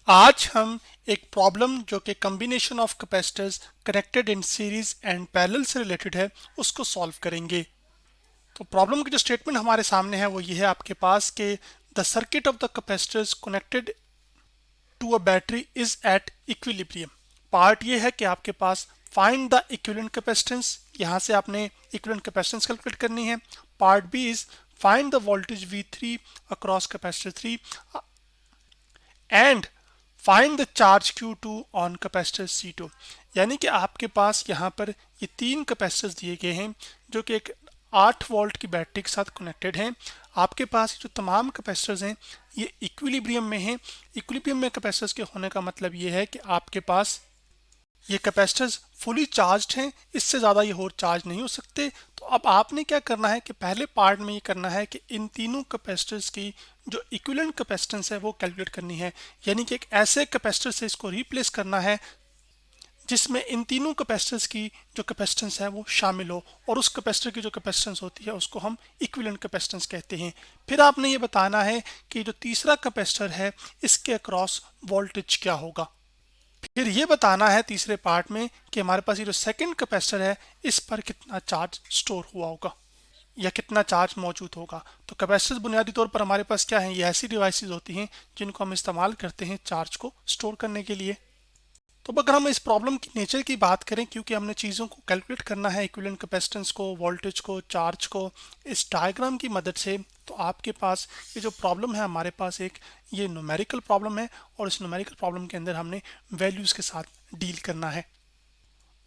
आज हम एक प्रॉब्लम जो कि combination of capacitors connected in series and parallel से रिलेटेड है उसको सॉल्व करेंगे। तो प्रॉब्लम की जो स्टेटमेंट हमारे सामने है वो ये है आपके पास कि the circuit of the capacitors connected to a battery is at equilibrium. Part ये है कि आपके पास फाइंड द इक्विवेलेंट कैपेसिटेंस, यहाँ से आपने इक्विवेलेंट कैपेसिटेंस कैलकुलेट करनी है। Part B is find the voltage V3 across capacitor 3 and find the charge Q2 on capacitor C2। यानी कि आपके पास यहाँ पर ये तीन कैपेसिटर्स दिए गए हैं जो कि एक 8 वोल्ट की बैटरी के साथ कनेक्टेड हैं। आपके पास जो तमाम कैपेसिटर्स हैं ये इक्विलिब्रियम में हैं। इक्विलिब्रियम में कैपेसिटर्स के होने का मतलब ये है कि आपके पास ये कैपेसिटर्स फुली चार्ज्ड हैं, इससे ज़्यादा ये और चार्ज नहीं हो सकते। तो अब आपने क्या करना है कि पहले पार्ट में ये करना है कि इन तीनों कैपेसिटर्स की जो इक्विवेलेंट कैपेसिटेंस है वो कैलकुलेट करनी है। यानी कि एक ऐसे कैपेसिटर से इसको रिप्लेस करना है जिसमें इन तीनों कैपेसिटर्स की जो कैपेसिटेंस है वो शामिल हो, और उस कैपेसिटर की जो कैपेसिटेंस होती है उसको हम इक्विवेलेंट कैपेसिटेंस कहते हैं। फिर आपने ये बताना है कि जो तीसरा कैपेसिटर है इसके अक्रॉस वोल्टेज क्या होगा। फिर ये बताना है तीसरे पार्ट में कि हमारे पास ये जो सेकंड कैपेसिटर है इस पर कितना चार्ज स्टोर हुआ होगा या कितना चार्ज मौजूद होगा। तो कैपेसिटर्स बुनियादी तौर पर हमारे पास क्या है, ये ऐसी डिवाइसेस होती हैं जिनको हम इस्तेमाल करते हैं चार्ज को स्टोर करने के लिए। तो अगर हम इस प्रॉब्लम की नेचर की बात करें, क्योंकि हमने चीज़ों को कैलकुलेट करना है, इक्विवेलेंट कैपेसिटेंस को, वोल्टेज को, चार्ज को, इस डायग्राम की मदद से, तो आपके पास ये जो प्रॉब्लम है हमारे पास एक ये न्यूमेरिकल प्रॉब्लम है, और इस न्यूमेरिकल प्रॉब्लम के अंदर हमने वैल्यूज़ के साथ डील करना है।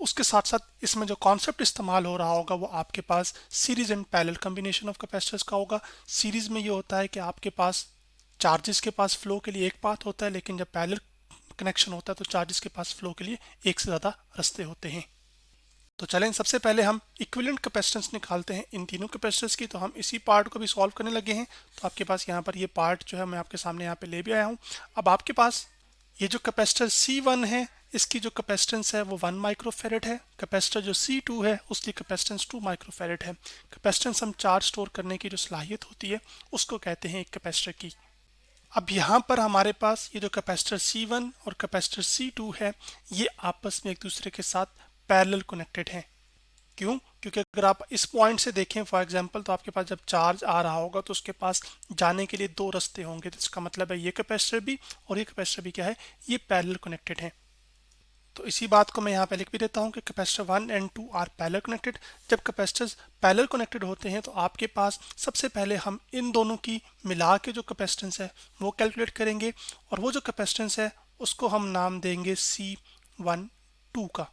उसके साथ साथ इसमें जो कॉन्सेप्ट इस्तेमाल हो रहा होगा वो आपके पास series and parallel combination of capacitors का होगा। सीरीज में ये होता है कि आपके पास चार्जेस के पास फ्लो के लिए एक पाथ होता है, लेकिन जब पैरेलल कनेक्शन होता है तो चार्जेस के पास फ्लो के लिए एक से ज़्यादा रास्ते होते हैं। तो चलें सबसे पहले हम इक्विवेलेंट कैपेसिटेंस निकालते हैं इन तीनों कैपेसिटर्स की। तो हम इसी पार्ट को भी सॉल्व करने लगे हैं। तो आपके पास यहाँ पर ये पार्ट जो है मैं आपके सामने यहाँ पे ले भी आया हूँ। अब आपके पास ये जो कैपेसिटर C1 है इसकी जो कैपेसिटेंस है वो 1 माइक्रोफेरेड है। कैपेसिटर जो C2 है उसकी कैपेसिटेंस 2 माइक्रोफेरेड है। कैपेसिटेंस हम चार्ज स्टोर करने की जो सलाहियत होती है उसको कहते हैं एक कैपेसिटर की। अब यहाँ पर हमारे पास ये जो कैपेसिटर C1 और कैपेसिटर C2 है ये आपस में एक दूसरे के साथ पैरेलल कनेक्टेड हैं। क्यों? क्योंकि अगर आप इस पॉइंट से देखें फॉर एग्जांपल, तो आपके पास जब चार्ज आ रहा होगा तो उसके पास जाने के लिए दो रास्ते होंगे। तो इसका मतलब है ये कैपेसिटर भी और ये कैपेसिटर भी क्या है, ये पैरेलल कनेक्टेड है। तो इसी बात को मैं यहाँ पे लिख भी देता हूँ कि capacitor 1 and 2 are parallel connected. जब कैपेसिटर्स पैरेलल कनेक्टेड होते हैं तो आपके पास सबसे पहले हम इन दोनों की मिला के जो कैपेसिटेंस है वो कैलकुलेट करेंगे, और वो जो कैपेसिटेंस है उसको हम नाम देंगे C12 का।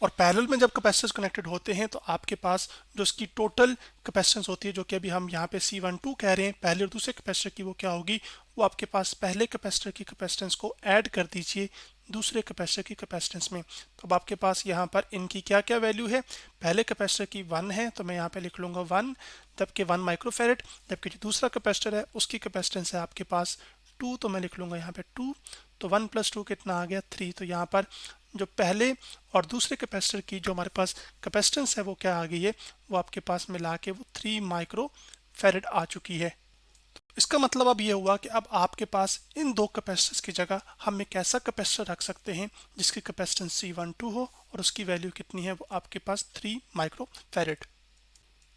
और पैरेलल में जब कैपेसिटर्स कनेक्टेड होते हैं तो आपके पास जो इसकी टोटल कैपेसिटेंस होती है, जो कि अभी हम यहाँ पे C12 कह रहे हैं, पहले और दूसरे कैपेसिटर की, वो क्या होगी, वो आपके पास पहले कैपेसिटर की कैपेसिटेंस को ऐड कर दीजिए दूसरे कैपेसिटर की कैपेसिटेंस में। तो अब आपके पास यहाँ पर इनकी क्या क्या वैल्यू है, पहले कैपेसिटर की 1 है तो मैं यहाँ पे लिख लूँगा 1, जबकि 1 माइक्रोफेरेड। जबकि जो दूसरा कैपेसिटर है उसकी कैपेसिटेंस है आपके पास 2, तो मैं लिख लूँगा यहाँ पे 2। तो 1 + 2 कितना आ गया, 3। तो यहाँ पर जो पहले और दूसरे कैपेसिटर की जो हमारे पास कैपेसिटेंस है वो क्या आ गई है, वो आपके पास मिला के वो 3 माइक्रो फेरेड आ चुकी है। तो इसका मतलब अब ये हुआ कि अब आपके पास इन दो कैपेसिटर्स की जगह हम एक ऐसा कैपेसिटर रख सकते हैं जिसकी कैपेसिटेंस C12 हो और उसकी वैल्यू कितनी है, वो आपके पास 3 माइक्रो फेरेड।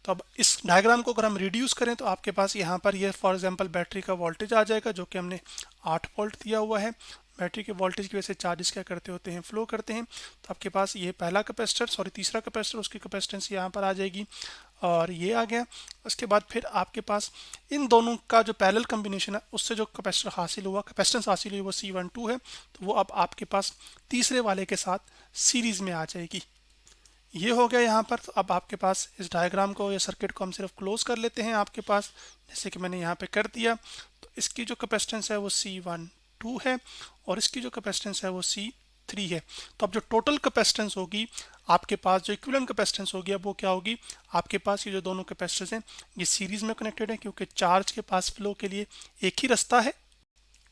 तो अब इस डायग्राम को अगर हम रिड्यूस करें तो आपके पास यहाँ पर ये फॉर एग्जांपल बैटरी का वोल्टेज आ जाएगा जो कि हमने 8 वोल्ट दिया हुआ है। बैटरी के वोल्टेज की वजह से चार्जेस क्या करते होते हैं, फ्लो करते हैं। तो आपके पास ये पहला कैपेसिटर, सॉरी तीसरा कैपेसिटर, उसकी कैपेसिटेंस यहाँ पर आ जाएगी और ये आ गया। उसके बाद फिर आपके पास इन दोनों का जो पैरेलल कॉम्बिनेशन है उससे जो कैपेसिटर हासिल हुआ, कैपेसिटेंस हासिल हुई, वो C12 है। तो वो अब आपके पास तीसरे वाले के साथ सीरीज में आ जाएगी। ये हो गया यहाँ पर। तो अब आपके पास इस डायग्राम को या सर्किट को हम सिर्फ क्लोज कर लेते हैं आपके पास, जैसे कि मैंने यहाँ पे कर दिया। तो इसकी जो कैपेसिटेंस है वो C12 है और इसकी जो कैपेसिटेंस है वो C3 है। तो अब जो टोटल कैपेसिटेंस होगी आपके पास, जो इक्विवेलेंट कैपेसिटेंस होगी, अब वो क्या होगी, आपके पास ये जो दोनों कैपेसिटर्स हैं ये सीरीज में कनेक्टेड है, क्योंकि चार्ज के पास फ्लो के लिए एक ही रास्ता है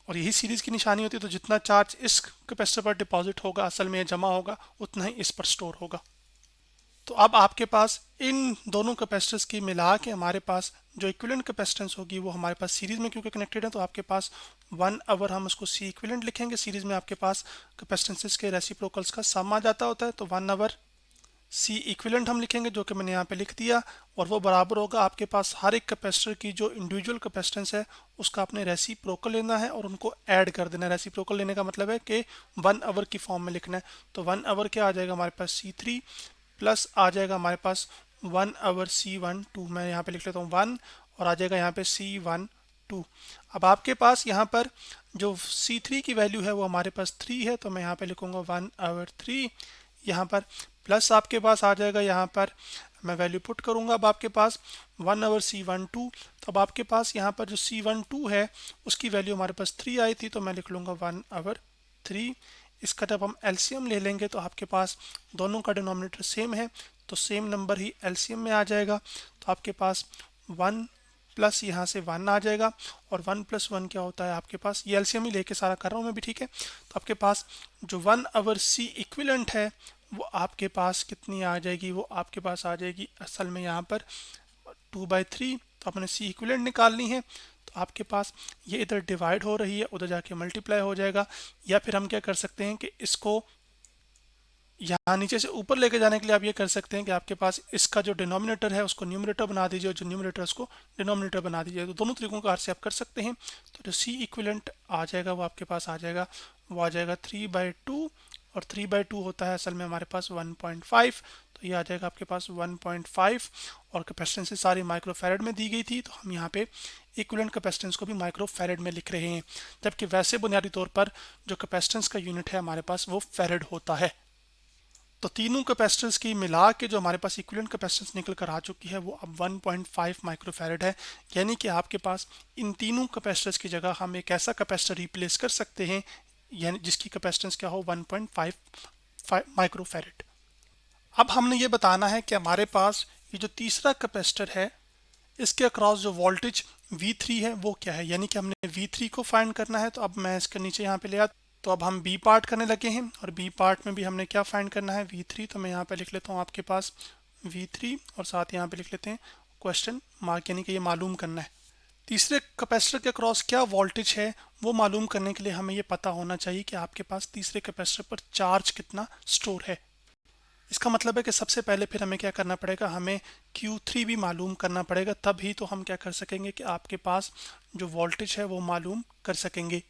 और यही सीरीज की निशानी होती है। तो जितना चार्ज इस कैपेसिटर पर डिपॉजिट होगा, असल में जमा होगा, उतना ही इस पर स्टोर होगा। तो अब आपके पास इन दोनों कैपेसिटर्स की मिला के हमारे पास जो इक्विवेलेंट कैपेसिटेंस होगी वो हमारे पास सीरीज में क्योंकि कनेक्टेड है, तो आपके पास 1 हम उसको सी इक्विवेलेंट लिखेंगे। सीरीज में आपके पास कैपेसिटेंसेस के रेसिप्रोकल्स का सम आ जाता होता है, तो 1 सी इक्विवेलेंट हम लिखेंगे जो कि मैंने यहाँ पे लिख दिया, और वो बराबर होगा आपके पास हर एक कैपेसिटर की जो इंडिविजुअल कैपेसिटेंस है उसका आपने रेसिप्रोकल लेना है और उनको ऐड कर देना है। रेसिप्रोकल लेने का मतलब है कि 1 की फॉर्म में लिखना है। तो 1 क्या आ जाएगा हमारे पास C3 प्लस आ जाएगा हमारे पास 1 C12, मैं यहाँ पे लिख लेता हूँ 1 और आ जाएगा यहाँ पे C12। अब आपके पास यहाँ पर जो C3 की वैल्यू है वो हमारे पास 3 है, तो मैं यहाँ पे लिखूंगा 1/3 यहाँ पर, प्लस आपके पास आ जाएगा यहाँ पर मैं वैल्यू पुट करूंगा। अब आपके पास 1/C12, तो अब आपके पास यहाँ पर जो C12 है उसकी वैल्यू हमारे पास 3 आई थी, तो मैं लिख लूंगा 1/3। इसका जब हम एलसीएम ले लेंगे तो आपके पास दोनों का डिनोमिनेटर सेम है, तो सेम नंबर ही एलसीएम में आ जाएगा। तो आपके पास 1 प्लस यहाँ से 1 आ जाएगा, और 1 + 1 क्या होता है आपके पास, ये एलसीएम ही लेके सारा कर रहा हूँ मैं भी, ठीक है। तो आपके पास जो 1/C इक्विवेलेंट है वो आपके पास कितनी आ जाएगी, वो आपके पास आ जाएगी असल में यहाँ पर 2/3। तो अपने सी इक्विवेलेंट निकालनी है, तो आपके पास ये इधर डिवाइड हो रही है, उधर जाके मल्टीप्लाई हो जाएगा। या फिर हम क्या कर सकते हैं कि इसको यहाँ नीचे से ऊपर लेके जाने के लिए आप ये कर सकते हैं कि आपके पास इसका जो डिनोमिनेटर है उसको न्यूमरेटर बना दीजिए और जो न्यूमरेटर उसको डिनोमिनेटर बना दीजिए। तो दोनों तरीकों का से आप कर सकते हैं। तो जो सी इक्विवेलेंट आ जाएगा वो आपके पास आ जाएगा, वो आ जाएगा 3/2, और 3/2 होता है असल में हमारे पास 1.5, तो ये आ जाएगा आपके पास 1.5। और कैपेसिटेंस सारी माइक्रोफैरड में दी गई थी, तो हम यहाँ पे इक्विवेलेंट कैपेसिटेंस को भी माइक्रोफैरड में लिख रहे हैं, जबकि वैसे बुनियादी तौर पर जो कैपेसिटेंस का यूनिट है हमारे पास वो फैरड होता है। तो तीनों कैपेसिटर्स की मिला के जो हमारे पास इक्विवेलेंट कैपेसिटेंस निकल कर आ चुकी है वो अब 1.5 माइक्रोफैरड है। यानी कि आपके पास इन तीनों कैपेसिटर्स की जगह हम एक ऐसा कैपेसिटर रिप्लेस कर सकते हैं यानी जिसकी कैपेसिटेंस क्या हो 1.5 माइक्रोफैरड। अब हमने ये बताना है कि हमारे पास ये जो तीसरा कैपेसिटर है इसके अक्रॉस जो वोल्टेज V3 है वो क्या है, यानी कि हमने V3 को फाइंड करना है। तो अब मैं इसके नीचे यहाँ पे ले आता, तो अब हम बी पार्ट करने लगे हैं, और बी पार्ट में भी हमने क्या फाइंड करना है V3। तो मैं यहाँ पे लिख लेता हूँ आपके पास V3 और साथ यहाँ पे लिख लेते हैं क्वेश्चन मार्क, यानी कि ये मालूम करना है तीसरे कैपेसिटर के अक्रॉस क्या वोल्टेज है। वो मालूम करने के लिए हमें ये पता होना चाहिए कि आपके पास तीसरे कैपेसिटर पर चार्ज कितना स्टोर है। इसका मतलब है कि सबसे पहले फिर हमें क्या करना पड़ेगा, हमें Q3 भी मालूम करना पड़ेगा, तभी तो हम क्या कर सकेंगे कि आपके पास जो वोल्टेज है वो मालूम कर सकेंगे।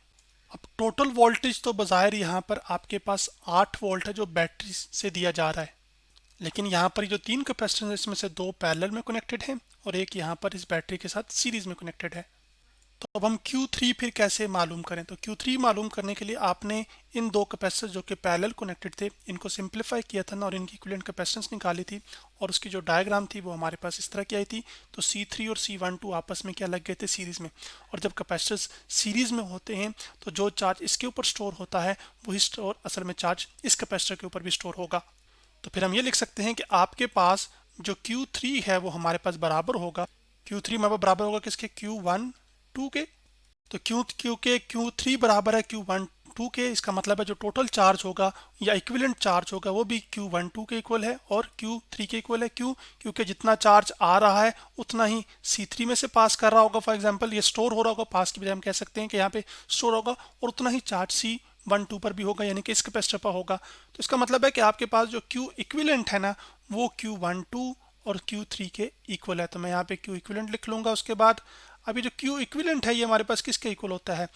अब टोटल वोल्टेज तो बज़ाहिर यहाँ पर आपके पास 8 वोल्ट है जो बैटरी से दिया जा रहा है, लेकिन यहाँ पर जो 3 कैपेसिटर हैं इसमें से 2 पैरेलल में कनेक्टेड हैं और एक यहाँ पर इस बैटरी के साथ सीरीज में कनेक्टेड है। तो अब हम Q3 फिर कैसे मालूम करें, तो Q3 मालूम करने के लिए आपने इन दो कैपेसिटर जो कि पैरेलल कनेक्टेड थे इनको सिंपलीफाई किया था ना, और इनकी इक्विवेलेंट कैपेसिटेंस निकाली थी, और उसकी जो डायग्राम थी वो हमारे पास इस तरह की आई थी। तो C3 और C12 आपस में क्या लग गए थे, सीरीज में, और जब कैपेसिटर्स सीरीज में होते हैं तो जो चार्ज इसके ऊपर स्टोर होता है वही स्टोर असल में चार्ज इस कैपेसिटर के ऊपर भी स्टोर होगा। तो फिर हम ये लिख सकते हैं कि आपके पास जो Q3 है वो हमारे पास बराबर होगा, Q3 हमारे पास बराबर होगा किसके, Q12 के। तो क्योंकि Q3 बराबर है Q12 के, इसका मतलब है जो टोटल चार्ज होगा या इक्विवेलेंट चार्ज होगा वो भी Q12 के इक्वल है और Q3 के इक्वल है। क्यों, क्योंकि जितना चार्ज आ रहा है उतना ही C3 में से पास कर रहा होगा। फॉर एग्जांपल ये स्टोर हो रहा होगा, पास की बजाय हम कह सकते हैं कि यहाँ पे स्टोर होगा, और उतना ही चार्ज C12 पर भी होगा, यानी कि इस कैपेसिटर पर होगा। तो इसका मतलब है कि आपके पास जो Q इक्विवेलेंट है ना वो Q12 और Q3 के इक्वल है। तो मैं यहाँ पे Q इक्विवेलेंट लिख लूंगा। उसके बाद अभी जो Q इक्विवेलेंट है ये हमारे पास किसके इक्वल होता है,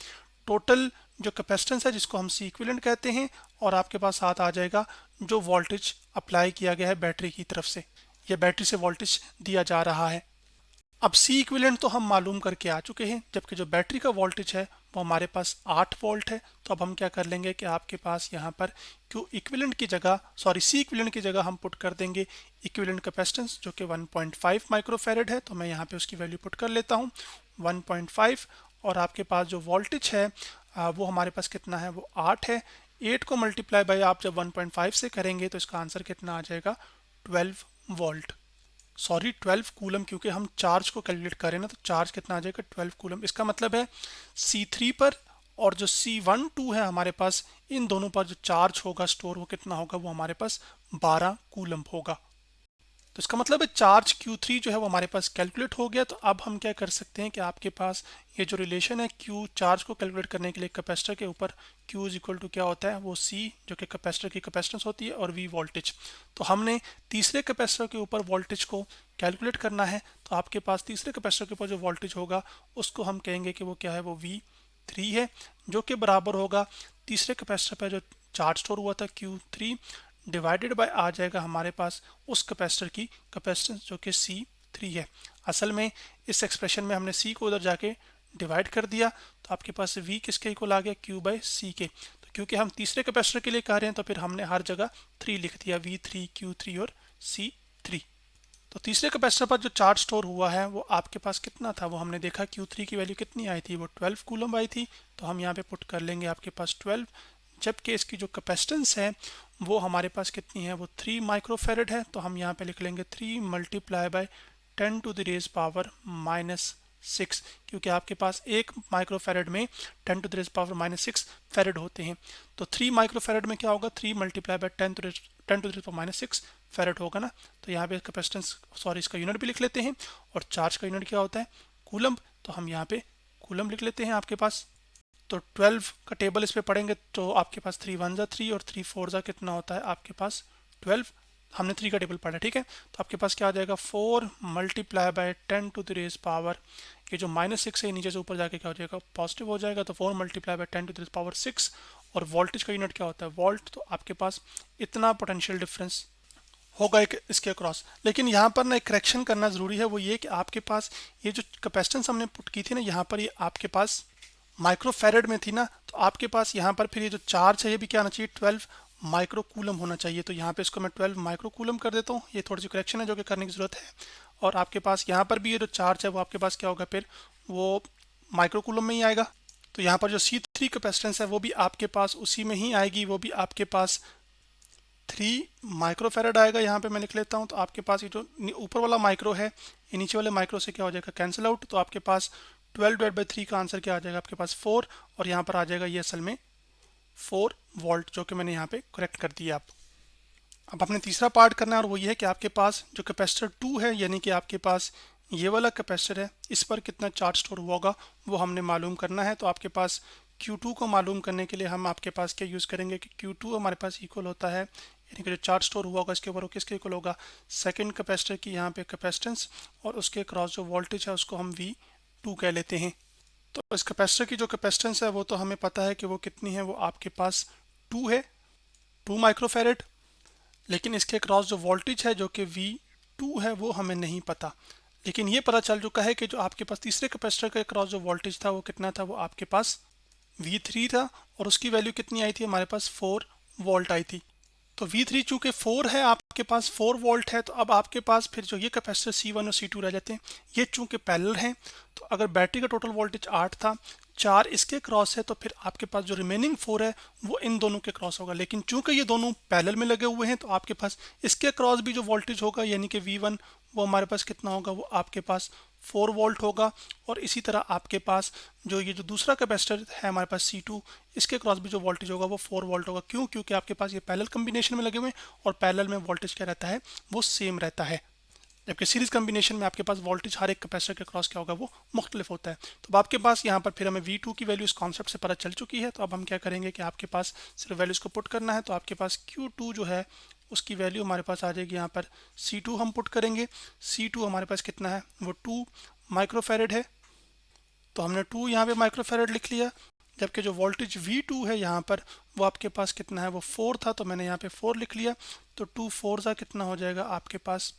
टोटल जो कैपेसिटेंस है जिसको हम C इक्विवेलेंट कहते हैं, और आपके पास साथ आ जाएगा जो वोल्टेज अप्लाई किया गया है बैटरी की तरफ से, ये बैटरी से वोल्टेज दिया जा रहा है। अब C इक्विवेलेंट तो हम मालूम करके आ चुके हैं, जबकि जो बैटरी का वोल्टेज है वो हमारे पास 8 वोल्ट है। तो अब हम क्या कर लेंगे कि आपके पास यहाँ पर Q इक्विवेलेंट की जगह C इक्विवेलेंट की जगह हम पुट कर देंगे इक्विवेलेंट कैपेसिटेंस जो कि 1.5 माइक्रोफैरड है। तो मैं यहाँ पे उसकी वैल्यू पुट कर लेता हूँ 1.5, और आपके पास जो वोल्टेज है वो हमारे पास कितना है, वो 8 है। 8 को मल्टीप्लाई बाय आप जब 1.5 से करेंगे तो इसका आंसर कितना आ जाएगा, 12 वोल्ट, 12 कूलम, क्योंकि हम चार्ज को कैलकुलेट करें ना तो चार्ज कितना आ जाएगा 12 कूलम। इसका मतलब है C3 पर और जो C12 है हमारे पास, इन दोनों पर जो चार्ज होगा स्टोर वो कितना होगा, वो हमारे पास 12 कूलम होगा। तो इसका मतलब है चार्ज Q3 जो है वो हमारे पास कैलकुलेट हो गया। तो अब हम क्या कर सकते हैं कि आपके पास ये जो रिलेशन है Q चार्ज को कैलकुलेट करने के लिए कैपेसिटर के ऊपर Q इज इक्वल टू क्या होता है, वो C जो कि कैपेसिटर की कैपेसिटेंस होती है और V वोल्टेज। तो हमने तीसरे कैपेसिटर के ऊपर वोल्टेज को कैलकुलेट करना है। तो आपके पास तीसरे कैपेसिटर के ऊपर जो वोल्टेज होगा उसको हम कहेंगे कि वो क्या है, वो V3 है, जो कि बराबर होगा तीसरे कैपेसिटर पर जो चार्ज स्टोर हुआ था Q3 डिवाइडेड बाय आ जाएगा हमारे पास उस कैपेसिटर की कैपेसिटेंस जो कि C3 है। असल में इस एक्सप्रेशन में हमने C को उधर जाके डिवाइड कर दिया, तो आपके पास V किसके इक्वल आ गया, Q बाई C के। तो क्योंकि हम तीसरे कैपेसिटर के लिए कह रहे हैं तो फिर हमने हर जगह 3 लिख दिया, V3 Q3 और C3। तो तीसरे कैपेसिटर पर जो चार्ज स्टोर हुआ है वो आपके पास कितना था, वो हमने देखा Q3 की वैल्यू कितनी आई थी, वो 12 कूलम आई थी। तो हम यहाँ पे पुट कर लेंगे आपके पास 12, जबकि इसकी जो कैपेसिटेंस है वो हमारे पास कितनी है, वो 3 माइक्रोफेरेड है। तो हम यहाँ पे लिख लेंगे 3 multiply by 10 to the raise power -6, क्योंकि आपके पास एक माइक्रोफेरेड में 10 to the raise power -6 farad होते हैं। तो 3 माइक्रोफेरेड में क्या होगा, 3 multiply by 10 to the raise power -6 farad होगा ना। तो यहाँ पे कैपेसिटेंस, सॉरी, इसका यूनिट भी लिख लेते हैं, और चार्ज का यूनिट क्या होता है, कूलम। तो हम यहाँ पे कूलम लिख लेते हैं आपके पास। तो 12 का टेबल इस पे पढ़ेंगे तो आपके पास 3 1 जा 3 और 3 4 जा कितना होता है आपके पास 12। हमने 3 का टेबल पढ़ा, ठीक है। तो आपके पास क्या आ जाएगा, 4 multiply by 10 to the raise power, ये जो -6 है नीचे से ऊपर जाके क्या हो जाएगा, पॉजिटिव हो जाएगा। तो 4 multiply by 10 to the raise power 6, और वोल्टेज का यूनिट क्या होता है, वोल्ट। तो आपके पास इतना पोटेंशियल डिफरेंस होगा एक इसके अक्रॉस। लेकिन यहाँ पर ना एक करेक्शन करना ज़रूरी है, वो ये कि आपके पास ये जो कैपेसिटेंस हमने पुट की थी ना, यहाँ पर ये आपके पास माइक्रोफेरेड में थी ना, तो आपके पास यहाँ पर फिर ये जो चार्ज है ये भी क्या आना चाहिए, 12 माइक्रो कूलम होना चाहिए। तो यहाँ पे इसको मैं 12 माइक्रो कूलम कर देता हूँ। ये थोड़ी सी करेक्शन है जो कि करने की ज़रूरत है। और आपके पास यहाँ पर भी ये जो चार्ज है वो आपके पास क्या होगा, फिर वो माइक्रो कूलम में ही आएगा। तो यहाँ पर जो C3 कैपेसिटेंस है वो भी आपके पास उसी में ही आएगी, वो भी आपके पास 3 माइक्रोफेरेड आएगा। यहाँ पे मैं लिख लेता हूँ। तो आपके पास ये जो ऊपर वाला माइक्रो है, ये नीचे वाले माइक्रो से क्या हो जाएगा, कैंसिल आउट। तो आपके पास 12 डिवाइड बाई 3 का आंसर क्या आ जाएगा, आपके पास 4, और यहाँ पर आ जाएगा ये असल में 4 वोल्ट, जो कि मैंने यहाँ पे करेक्ट कर दिया। अब आपने तीसरा पार्ट करना है, और वो ये है कि आपके पास जो कैपेसिटर 2 है, यानी कि आपके पास ये वाला कैपेसिटर है, इस पर कितना चार्ज स्टोर हुआ होगा वो हमने मालूम करना है। तो आपके पास Q2 को मालूम करने के लिए हम आपके पास क्या यूज़ करेंगे कि Q2 हमारे पास इक्वल होता है, यानी कि जो चार्ज स्टोर हुआ होगा इसके ऊपर वो किसके इक्वल होगा, सेकंड कैपेसिटर की यहाँ पे कैपेसिटेंस, और उसके क्रॉस जो वोल्टेज है उसको हम V2 कह लेते हैं। तो इस कैपेसिटर की जो कैपेसिटेंस है वो तो हमें पता है कि वो कितनी है, वो आपके पास 2 है, 2 माइक्रोफेरेड। लेकिन इसके क्रॉस जो वोल्टेज है जो कि V2 है वो हमें नहीं पता। लेकिन ये पता चल चुका है कि जो आपके पास तीसरे कैपेसिटर के क्रॉस जो वोल्टेज था वो कितना था, वो आपके पास V3 था, और उसकी वैल्यू कितनी आई थी, हमारे पास 4 वोल्ट आई थी। तो V3 चूंकि 4 है, आपके पास 4 वोल्ट है, तो अब आपके पास फिर जो ये कैपेसिटर C1 और C2 रह जाते हैं, ये चूंकि पैरेलल हैं, तो अगर बैटरी का टोटल वोल्टेज 8 था, 4 इसके क्रॉस है, तो फिर आपके पास जो रिमेनिंग 4 है वो इन दोनों के क्रॉस होगा। लेकिन चूंकि ये दोनों पैरेलल में लगे हुए हैं, तो आपके पास इसके क्रॉस भी जो वोल्टेज होगा, यानी कि V1, वो हमारे पास कितना होगा, वो आपके पास 4 वोल्ट होगा। और इसी तरह आपके पास जो ये जो दूसरा कैपेसिटर है हमारे पास C2, इसके क्रॉस भी जो वोल्टेज होगा वो 4 वोल्ट होगा। क्यों? क्योंकि आपके पास ये पैरेलल कॉम्बिनेशन में लगे हुए हैं, और पैरेलल में वोल्टेज क्या रहता है, वो सेम रहता है। जबकि सीरीज कॉम्बिनेशन में आपके पास वोल्टेज हर एक कैपेसिटर के क्रॉस क्या होगा, वो मुख्तलिफ होता है। तो अब आपके पास यहाँ पर फिर हमें V2 की वैल्यू इस कॉन्सेप्ट से पता चल चुकी है। तो अब हम क्या करेंगे कि आपके पास सिर्फ वैल्यूज को पुट करना है। तो आपके पास Q2 जो है उसकी वैल्यू हमारे पास आ जाएगी, यहाँ पर C2 हम पुट करेंगे। C2 हमारे पास कितना है, वो 2 माइक्रोफेरेड है। तो हमने 2 यहाँ पे माइक्रोफेरेड लिख लिया। जबकि जो वोल्टेज V2 है यहाँ पर वो आपके पास कितना है, वो 4 था, तो मैंने यहाँ पे 4 लिख लिया। तो 2 4 सा कितना हो जाएगा आपके पास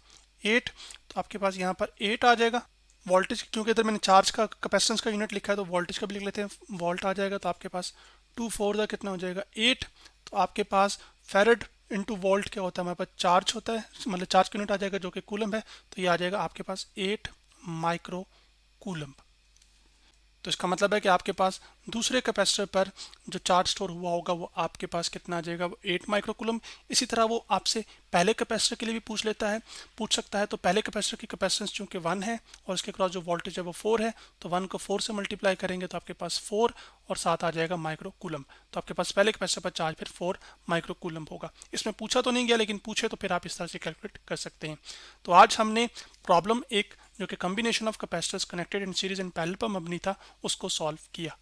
8। तो आपके पास यहाँ पर 8 आ जाएगा। वोल्टेज क्योंकि इधर मैंने चार्ज का कैपेसिटेंस का यूनिट लिखा है, तो वोल्टेज का भी लिख लेते हैं, वोल्ट आ जाएगा। तो आपके पास 2 4 सा कितना हो जाएगा 8। तो आपके पास फेरेड इंटू वोल्ट क्या होता है, हमारे पास चार्ज होता है, मतलब चार्ज का यूनिट आ जाएगा जो कि कूलम है। तो ये आ जाएगा आपके पास 8 माइक्रो कूलम। तो इसका मतलब है कि आपके पास दूसरे कैपेसिटर पर जो चार्ज स्टोर हुआ होगा वो आपके पास कितना आ जाएगा, वो 8 माइक्रोकूलम। इसी तरह वो आपसे पहले कैपेसिटर के लिए भी पूछ सकता है। तो पहले कैपेसिटर की कैपेसिटेंस चूंकि 1 है और इसके क्रॉस जो वोल्टेज है वो 4 है, तो 1 को 4 से मल्टीप्लाई करेंगे तो आपके पास 4 और साथ आ जाएगा माइक्रो कूलम। तो आपके पास पहले कैपेसिटर पर चार्ज फिर 4 माइक्रो कूलम होगा। इसमें पूछा तो नहीं गया, लेकिन पूछे तो फिर आप इस तरह से कैलकुलेट कर सकते हैं। तो आज हमने प्रॉब्लम एक जो कि combination of capacitors connected in series and parallel पर मबनी था, उसको सॉल्व किया।